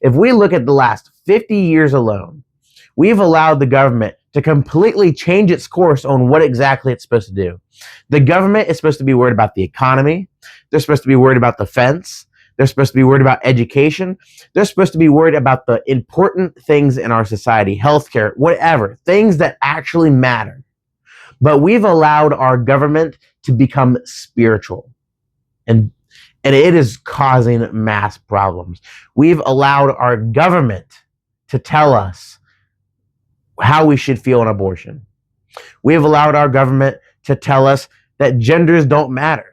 If we look at the last 50 years alone, we've allowed the government to completely change its course on what exactly it's supposed to do. The government is supposed to be worried about the economy. They're supposed to be worried about defense. They're supposed to be worried about education. They're supposed to be worried about the important things in our society, healthcare, whatever, things that actually matter. But we've allowed our government to become spiritual. And it is causing mass problems. We've allowed our government to tell us how we should feel on abortion. We've allowed our government to tell us that genders don't matter.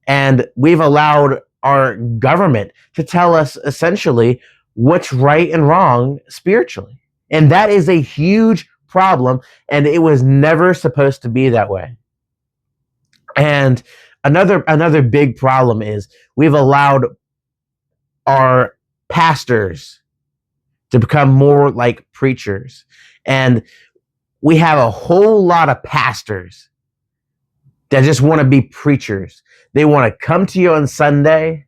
And we've allowed our government to tell us essentially what's right and wrong spiritually. And that is a huge problem, and it was never supposed to be that way. And another big problem is we've allowed our pastors to become more like preachers. And we have a whole lot of pastors that just want to be preachers. They want to come to you on Sunday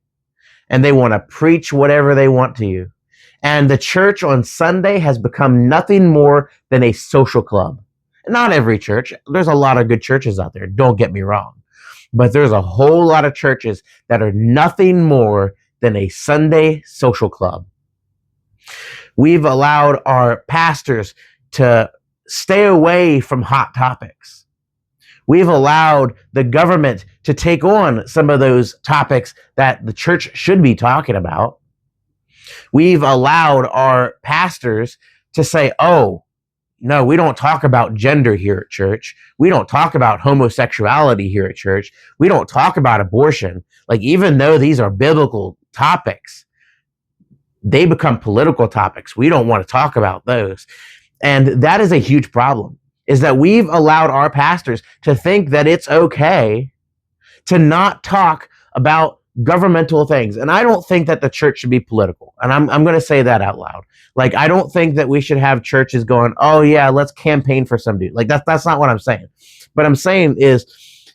and they want to preach whatever they want to you. And the church on Sunday has become nothing more than a social club. Not every church. There's a lot of good churches out there. Don't get me wrong. But there's a whole lot of churches that are nothing more than a Sunday social club. We've allowed our pastors to stay away from hot topics. We've allowed the government to take on some of those topics that the church should be talking about. We've allowed our pastors to say, oh, no, we don't talk about gender here at church. We don't talk about homosexuality here at church. We don't talk about abortion. Like, even though these are biblical topics, they become political topics. We don't want to talk about those. And that is a huge problem, is that we've allowed our pastors to think that it's okay to not talk about governmental things. And I don't think that the church should be political. And I'm going to say that out loud. Like, I don't think that we should have churches going, oh yeah, let's campaign for some dude. Like, that's not what I'm saying. But I'm saying is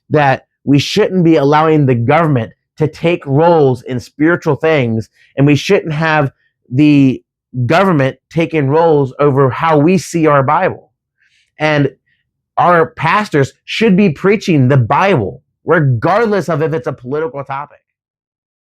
that we shouldn't be allowing the government to take roles in spiritual things, and we shouldn't have the government taking roles over how we see our Bible. And our pastors should be preaching the Bible, regardless of if it's a political topic.